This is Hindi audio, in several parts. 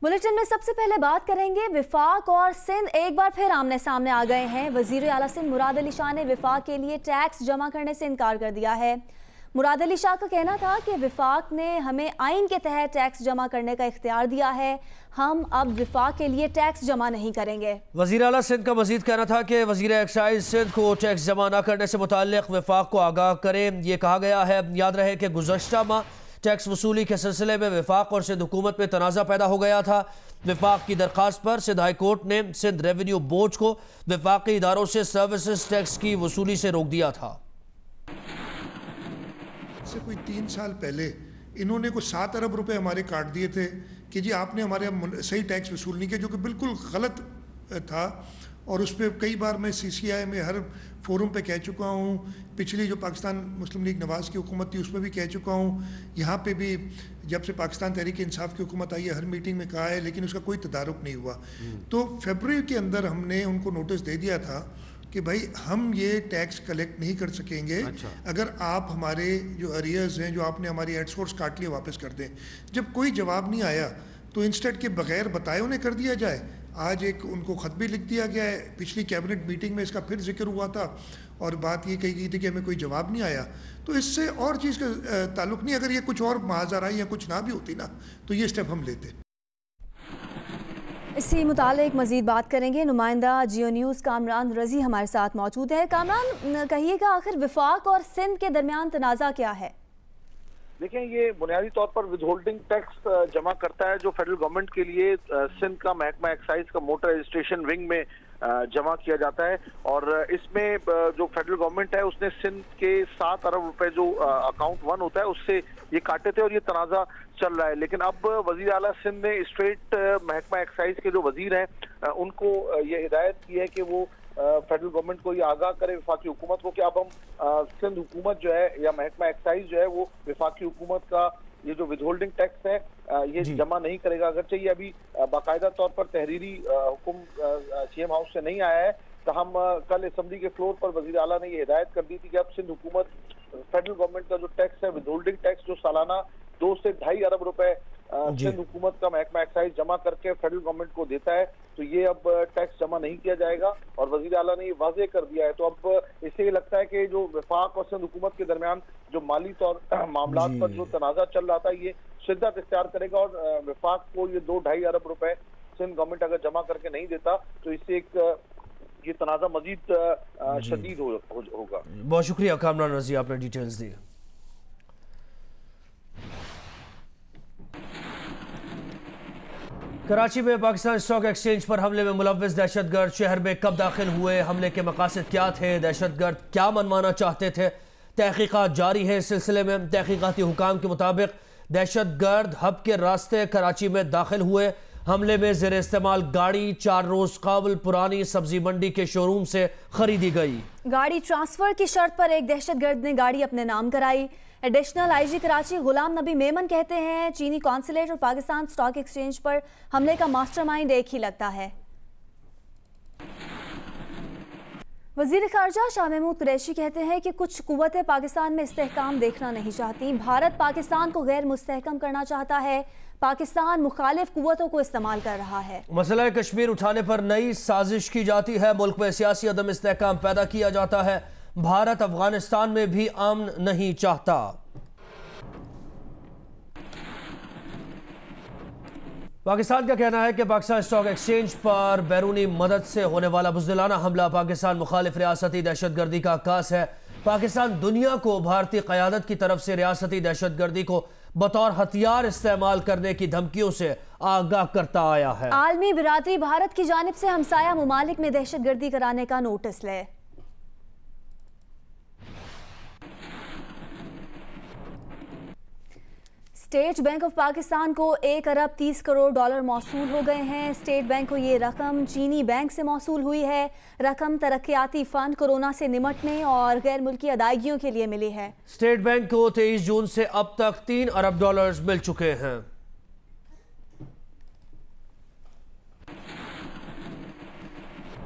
बुलेटिन में सबसे पहले बात करेंगे विफाक और सिंध एक बार फिर आमने सामने आ गए हैं। वजीर आला सिंध मुराद अली शाह ने विफाक के लिए टैक्स जमा करने से इनकार कर दिया है। मुराद अली शाह का कहना था कि विफाक ने हमें आइन के तहत टैक्स जमा करने का इख्तियार दिया है, हम अब विफाक के लिए टैक्स जमा नहीं करेंगे। वजीर आला सिंध का मजीद कहना था कि वजीर एक्साइज सिंध को टैक्स जमा न करने से मुताल्लिक विफाक को आगाह करें। यह कहा गया है। याद रहे कि गुज़श्ता माह टैक्स वसूली के सिलसिले में विफाक और सिंध हुकूमत में तनाज़ा पैदा हो गया था। विफाक की दरख्वास्त पर सिंध हाई कोर्ट ने सिंध रेवेन्यू बोर्ड को विफाकी इदारों से सर्विसेज टैक्स की वसूली से रोक दिया था। से कोई 3 साल पहले इन्होंने कुछ 7 अरब रुपए हमारे काट दिए थे कि जी आपने हमारे सही टैक्स वसूल नहीं किया, जो कि बिल्कुल गलत था। और उस पर कई बार मैं CCI में हर फोरम पे कह चुका हूँ। पिछली जो पाकिस्तान मुस्लिम लीग नवाज़ की हुकूमत थी उसमें भी कह चुका हूँ। यहाँ पे भी जब से पाकिस्तान तहरीक इंसाफ की हुकूमत आई है हर मीटिंग में कहा है, लेकिन उसका कोई तदारुक नहीं हुआ। तो फरवरी के अंदर हमने उनको नोटिस दे दिया था कि भाई हम ये टैक्स कलेक्ट नहीं कर सकेंगे अगर आप हमारे जो अरियर्स हैं, जो आपने हमारी एडसोर्स काट लिए, वापस कर दें। जब कोई जवाब नहीं आया तो इंस्टेड के बगैर बताए उन्हें कर दिया जाए। आज एक उनको ख़त भी लिख दिया गया है। पिछली कैबिनेट मीटिंग में इसका फिर जिक्र हुआ था और बात ये कही गई थी कि हमें कोई जवाब नहीं आया। तो इससे और चीज़ का ताल्लुक नहीं। अगर ये कुछ और माजराई या कुछ ना भी होती ना तो ये स्टेप हम लेते। इसी मुतालिक मजीद बात करेंगे। नुमाइंदा जियो न्यूज़ कामरान रजी हमारे साथ मौजूद है। कामरान, कहिएगा आखिर विफाक और सिंध के दरमियान तनाज़ा क्या है? देखें, ये बुनियादी तौर पर विद होल्डिंग टैक्स जमा करता है जो फेडरल गवर्नमेंट के लिए सिंध का महकमा एक्साइज का मोटर रजिस्ट्रेशन विंग में जमा किया जाता है। और इसमें जो फेडरल गवर्नमेंट है उसने सिंध के 7 अरब रुपए जो अकाउंट 1 होता है उससे ये काटे थे और ये तनाज़ा चल रहा है। लेकिन अब वजीर आला सिंध ने स्ट्रेट महकमा एक्साइज के जो वजीर हैं उनको ये हिदायत की है कि वो फेडरल गवर्नमेंट को ये आगाह करे, विफाकी हुकूमत को, कि अब हम सिंध हुकूमत जो है या महकमा एक्साइज जो है वो विफाकी हुकूमत का ये जो विदहोल्डिंग टैक्स है ये जमा नहीं करेगा। अगरचे ये अभी बाकायदा तौर पर तहरीरी हुक्म CM हाउस से नहीं आया है। तो हम कल असेंबली के फ्लोर पर वजीर आला ने ये हिदायत कर दी थी कि अब सिंध हुकूमत फेडरल गवर्नमेंट का जो टैक्स है विदहोल्डिंग टैक्स जो सालाना 2 से 2.5 अरब रुपए सिंध हुकूमत का महकमा एक्साइज जमा करके फेडरल गवर्नमेंट को देता है, तो ये अब टैक्स जमा नहीं किया जाएगा। और वजीर आला ने ये वाज़ेह कर दिया है। तो अब इससे ये लगता है कि जो विफाक और सिंध हुकूमत के दरमियान जो माली तौर मामला पर जो तनाज़ा चल रहा था ये शिद्दत इख्तियार करेगा। और विफाक को ये 2-2.5 अरब रुपए सिंध गवर्नमेंट अगर जमा करके नहीं देता तो इससे एक ये तनाज़ा मजीद शदीद होगा। बहुत शुक्रिया कामरान रजी, आपने डिटेल्स दी। कराची में पाकिस्तान स्टॉक एक्सचेंज पर हमले में मुलव्विस दहशतगर्द शहर में कब दाखिल हुए, हमले के मकासद क्या थे, दहशतगर्द क्या मनवाना चाहते थे, तहकीकात जारी है। इस सिलसिले में तहकीकाती हुकाम के मुताबिक दहशतगर्द हब के रास्ते कराची में दाखिल हुए। हमले में ज़ेर इस्तेमाल गाड़ी 4 रोज काबुल पुरानी सब्जी मंडी के शोरूम से खरीदी गई। गाड़ी ट्रांसफर की शर्त पर एक दहशतगर्द ने गाड़ी अपने नाम कराई। एडिशनल IG कराची गुलाम नबी मेमन कहते हैं चीनी कॉन्सुलेट और पाकिस्तान स्टॉक एक्सचेंज पर हमले का मास्टरमाइंड एक ही लगता है। वजीर खारजा शाह महमूद कुरैशी कहते हैं कि कुछ कुव्वतें पाकिस्तान में इस्तेहकाम देखना नहीं चाहती। भारत पाकिस्तान को गैर मुस्तहकम करना चाहता है, पाकिस्तान मुखालिफ कुव्वतों को इस्तेमाल कर रहा है। मसला कश्मीर उठाने पर नई साजिश की जाती है, मुल्क में सियासी अदम इस्तेहकाम पैदा किया जाता है। भारत अफगानिस्तान में भी अमन नहीं चाहता। पाकिस्तान का कहना है कि पाकिस्तान स्टॉक एक्सचेंज पर बैरूनी मदद से होने वाला बुज़दिलाना हमला पाकिस्तान मुखालिफ रियासती दहशतगर्दी का अक्कास है। पाकिस्तान दुनिया को भारतीय क़यादत की तरफ से रियासती दहशतगर्दी को बतौर हथियार इस्तेमाल करने की धमकियों से आगाह करता आया है। आलमी बिरादरी भारत की जानिब से हमसाया मुमालिक में दहशतगर्दी कराने का नोटिस ले। स्टेट बैंक ऑफ पाकिस्तान को 1 अरब 30 करोड़ डॉलर मौसूल हो गए हैं। स्टेट बैंक को ये रकम चीनी बैंक से मौसूल हुई है। रकम तरक्याती फंड कोरोना से निमटने और गैर मुल्की अदायगियों के लिए मिली है। स्टेट बैंक को 23 जून से अब तक 3 अरब डॉलर्स मिल चुके हैं।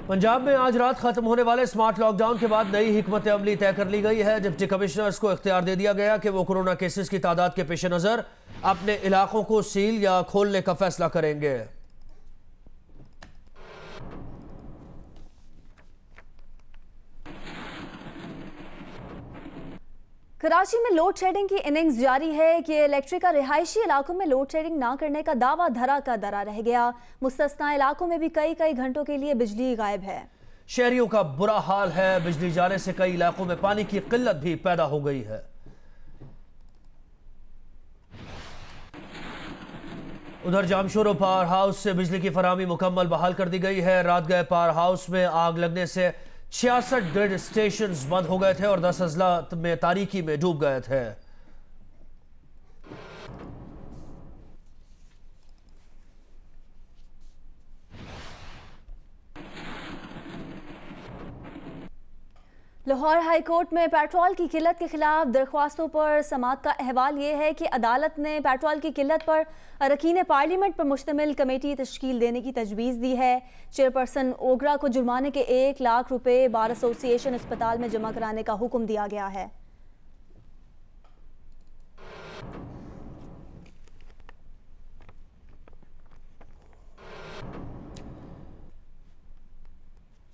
पंजाब में आज रात खत्म होने वाले स्मार्ट लॉकडाउन के बाद नई हिकमत अमली तय कर ली गई है। डिप्टी कमिश्नर्स को इख्तियार दे दिया गया कि वो कोरोना केसेस की तादाद के पेश नज़र अपने इलाकों को सील या खोलने का फैसला करेंगे। कराची में लोड शेडिंग की इनिंग्स जारी है कि इलेक्ट्रिक का रिहायशी इलाकों में लोड शेडिंग ना करने का दावा धरा का धरा रह गया। मुस्तस्ना इलाकों में भी कई घंटों के लिए बिजली गायब है। शहरियों का बुरा हाल है। बिजली जाने से कई इलाकों में पानी की किल्लत भी पैदा हो गई है। उधर जामशोरो पावर हाउस से बिजली की फराहमी मुकम्मल बहाल कर दी गई है। रात गए पावर हाउस में आग लगने से 66 ग्रिड स्टेशन बंद हो गए थे और 10 अजला में तारीकी में डूब गए थे। लाहौर हाई कोर्ट में पेट्रोल की किल्लत के खिलाफ दरख्वास्तों पर समाअत का अहवाल ये है कि अदालत ने पेट्रोल की किल्लत पर अरकान पार्लियामेंट पर मुश्तमिल कमेटी तश्कील देने की तजवीज़ दी है। चेयरपर्सन ओगरा को जुर्माने के 1 लाख रुपए बार एसोसिएशन अस्पताल में जमा कराने का हुक्म दिया गया है।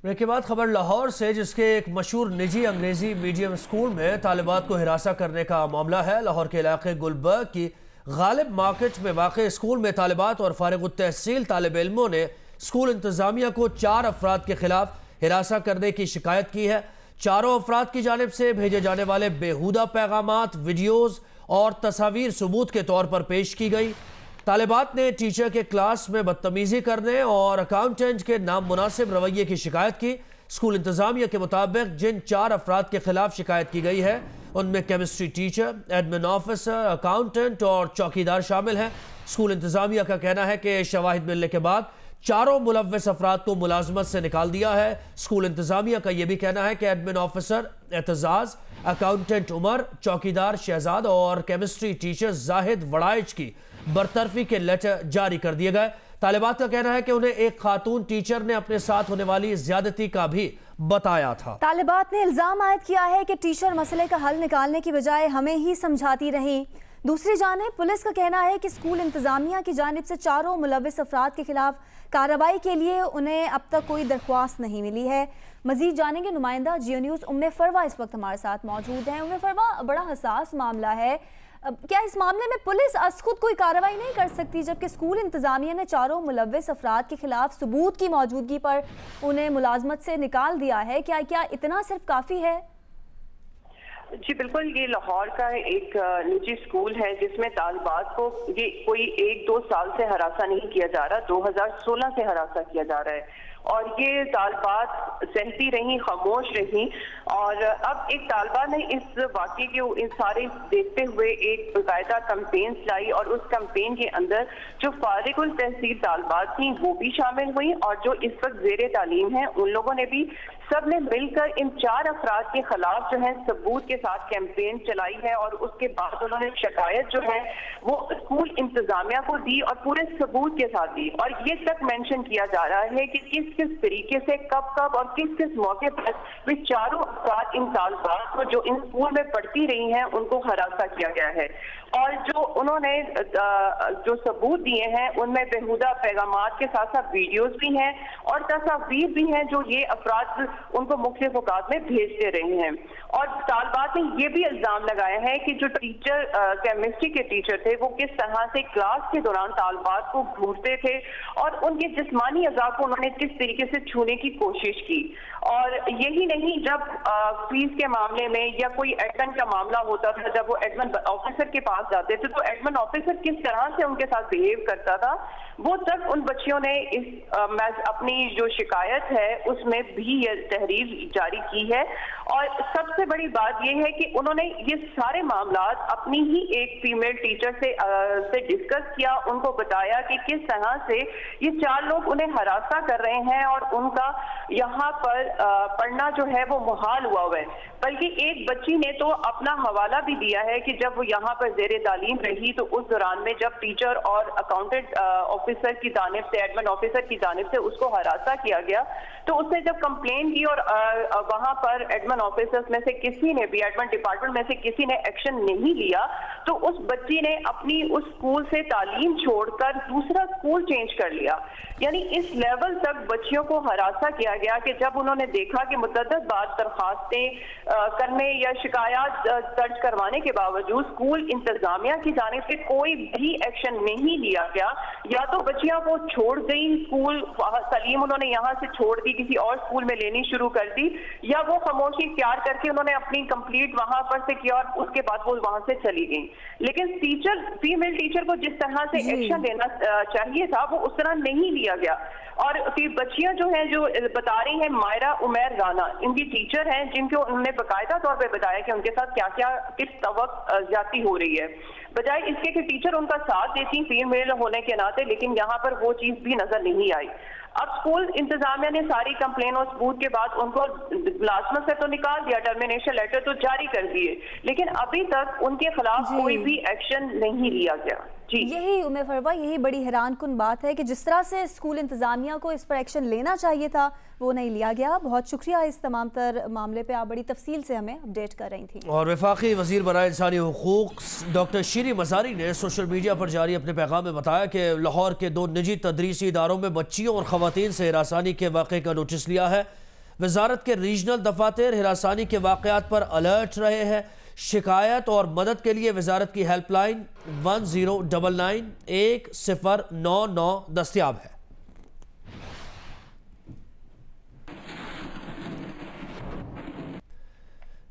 ब्रेक के बाद खबर लाहौर से, जिसके एक मशहूर निजी अंग्रेजी मीडियम स्कूल में तालिबात को हिरासा करने का मामला है। लाहौर के इलाके गुलबर्ग की गालिब मार्केट में वाक़े स्कूल में तालिबात और फारिग तहसील तालिब इल्मों ने स्कूल इंतजामिया को 4 अफराद के खिलाफ हिरासा करने की शिकायत की है। चारों अफराद की जानिब से भेजे जाने वाले बेहुदा पैगामात, वीडियोज़ और तस्वीर सबूत के तौर पर पेश की गई। तालिबात ने टीचर के क्लास में बदतमीजी करने और अकाउंटेंट के नामुनासिब रवैये की शिकायत की। स्कूल इंतजामिया के मुताबिक जिन 4 अफराद के खिलाफ शिकायत की गई है उनमें chemistry teacher, admin officer, accountant और चौकीदार शामिल हैं। स्कूल इंतजामिया का कहना है कि शवाहिद मिलने के बाद चारों मुलव्वस अफराद को मुलाजमत से निकाल दिया है। स्कूल इंतजामिया का यह भी कहना है कि admin officer Aitzaz, accountant Umar, चौकीदार शहजाद और केमिस्ट्री टीचर जाहिद वड़ाइच की बरतरफी के लेटर जारी कर दिए गए। तालिबात का कहना है कि उन्हें एक खातून टीचर ने अपने साथ होने वाली ज्यादती का भी बताया था। तालिबात ने इल्जाम आयद किया है कि टीचर मसले का हल निकालने की बजाय हमें ही समझाती रही। दूसरी जानिब पुलिस का कहना है कि स्कूल इंतजामिया की जानिब से चारों मुलव्वस अफराद के खिलाफ कार्रवाई के लिए उन्हें अब तक कोई दरख्वास्त नहीं मिली है। मजीद जानेंगे, नुमाइंदा जियो न्यूज़ उम्मे फरवा इस वक्त हमारे साथ मौजूद हैं। उम्मे फरवा, बड़ा हसास मामला है, क्या इस मामले में पुलिस अस खुद कोई कार्रवाई नहीं कर सकती, जबकि स्कूल इंतजामिया ने चारों मुलव्वस अफराद के खिलाफ सबूत की मौजूदगी पर उन्हें मुलाजमत से निकाल दिया है? क्या इतना सिर्फ काफ़ी है? जी बिल्कुल, ये लाहौर का एक निजी स्कूल है जिसमें तालिबात को ये कोई 1-2 साल से हरासा नहीं किया जा रहा, 2016 से हरासा किया जा रहा है और ये तालिबात सहती रही, खामोश रही। और अब एक तालिबात ने इस वाक़े के इन सारे देखते हुए एक बाकायदा कैंपेन चलाई और उस कैंपेन के अंदर जो फारिगुल तहसील तालिबात थी वो भी शामिल हुई और जो इस वक्त ज़ेरे तालीम है उन लोगों ने भी, सब ने मिलकर इन 4 अफराद के खिलाफ जो है सबूत के साथ कैंपेन चलाई है और उसके बाद उन्होंने शिकायत जो है वो स्कूल इंतजामिया को दी और पूरे सबूत के साथ दी। और ये तक मेंशन किया जा रहा है कि किस किस तरीके से कब और किस किस मौके पर वे चारों अफराद इन तालिबात को जो इन स्कूल में पढ़ती रही हैं उनको हरासा किया गया है। और जो उन्होंने जो सबूत दिए हैं उनमें बेहुदा पैगामात के साथ साथ वीडियोस भी हैं और तस्वीर भी हैं जो ये अफराद उनको मुख्तलिफ औकात में भेजते रहे हैं। और तालिबात ने ये भी इल्जाम लगाया है कि जो टीचर केमिस्ट्री के टीचर थे वो किस तरह से क्लास के दौरान तालिबात को घूरते थे और उनके जिस्मानी अज़ा को उन्होंने किस तरीके से छूने की कोशिश की। और यही नहीं, जब फीस के मामले में या कोई एडमिन का मामला होता था, जब वो एडमिन ऑफिसर के पास जाते थे तो एडमिन ऑफिसर किस तरह से उनके साथ बिहेव करता था वो तक उन बच्चियों ने इस अपनी जो शिकायत है उसमें भी ये तहरीर जारी की है। और सबसे बड़ी बात यह है कि उन्होंने ये सारे मामला अपनी ही एक फीमेल टीचर से डिस्कस किया, उनको बताया कि किस तरह से ये 4 लोग उन्हें हरासा कर रहे हैं हैं और उनका यहाँ पर पढ़ना जो है वो मुहाल हुआ है। बल्कि एक बच्ची ने तो अपना हवाला भी दिया है कि जब वो यहाँ पर ज़ेरे तालीम रही तो उस दौरान में जब टीचर और अकाउंटेंट ऑफिसर की जानिब से, एडमिन ऑफिसर की जानिब से उसको हरासा किया गया, तो उसने जब कंप्लेन की और वहां पर एडमिन ऑफिसर्स में से किसी ने भी, एडमिन डिपार्टमेंट में से किसी ने एक्शन नहीं लिया, तो उस बच्ची ने अपनी उस स्कूल से तालीम छोड़कर दूसरा स्कूल चेंज कर लिया। यानी इस लेवल तक बच्चियों को हरासा किया गया कि जब उन्होंने देखा कि मुतअद्दिद बार दरखास्तें करने या शिकायत दर्ज करवाने के बावजूद स्कूल इंतजामिया की जानिब से कोई भी एक्शन नहीं लिया गया, या तो बच्चियों को छोड़ गई स्कूल, तालीम उन्होंने यहाँ से छोड़ दी, किसी और स्कूल में लेनी शुरू कर दी, या वो खामोशी इख्तियार करके उन्होंने अपनी कंप्लीट वहां पर से किया और उसके बाद वो वहां से चली गई। लेकिन टीचर, फीमेल टीचर को जिस तरह से एक्शन लेना चाहिए था वो उस तरह नहीं लिया गया। और फिर बच्चियां जो हैं, जो बता रही हैं, मायरा उमैर राना इनकी टीचर हैं, जिनको उन्होंने बाकायदा तौर पे बताया कि उनके साथ क्या क्या किस तवक ज्यादती हो रही है, बजाय इसके कि टीचर उनका साथ देती फीमेल होने के नाते, लेकिन यहाँ पर वो चीज भी नजर नहीं आई। अब स्कूल इंतजामिया ने सारी कंप्लेन और सबूत के बाद उनको मुलाजमत से तो निकाल दिया, टर्मिनेशन लेटर तो जारी कर दिए, लेकिन अभी तक उनके खिलाफ कोई भी एक्शन नहीं लिया गया। जी, यही उम्मे फरवा, यही बड़ी हैरानकुन बात है कि जिस तरह से स्कूल इंतजामिया को इस पर एक्शन लेना चाहिए था वो नहीं लिया गया। बहुत शुक्रिया, इस तमाम तर मामले पे आप बड़ी तफसील से हमें अपडेट कर रही थी। और वफाकी वज़ीर बराए इंसानी हुकूक डॉक्टर शीरी मज़ारी ने सोशल मीडिया पर जारी अपने पैगाम में बताया कि लाहौर के 2 निजी तदरीसी इदारों में बच्चियों और ख़वातीन से हिरासानी के वाक़े का नोटिस लिया है। वजारत के रीजनल दफातर हिरासानी के वाक़यात पर अलर्ट रहे हैं। शिकायत और मदद के लिए वजारत की हेल्पलाइन 1099-1099 दस्तियाब है।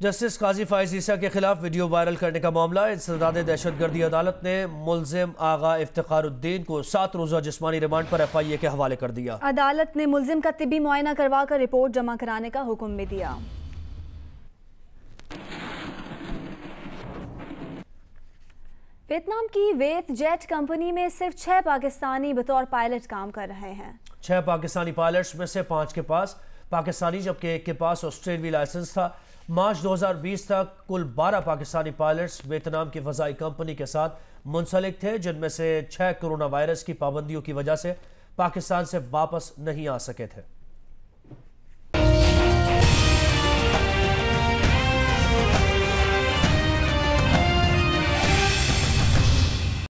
जस्टिस काजी फाइज ईसा के खिलाफ वीडियो वायरल करने का मामला, इंसदाद दहशतगर्दी अदालत ने मुल्जिम आगा इफ्तिखारुद्दीन को 7 रोज़ा जिस्मानी रिमांड पर FIA के हवाले कर दिया। अदालत ने मुल्जिम का तिब्बी मुआयना करवा कर रिपोर्ट जमा कराने का हुक्म भी दिया। वियतनाम की वेथ जेट कंपनी में सिर्फ 6 पाकिस्तानी बतौर पायलट काम कर रहे हैं। 6 पाकिस्तानी पायलट्स में से 5 के पास पाकिस्तानी जबकि 1 के पास ऑस्ट्रेलियाई लाइसेंस था। मार्च 2020 तक कुल 12 पाकिस्तानी पायलट्स वियतनाम की फ़ज़ाई कंपनी के साथ मुंसलिक थे, जिनमें से 6 कोरोना वायरस की पाबंदियों की वजह से पाकिस्तान से वापस नहीं आ सके थे।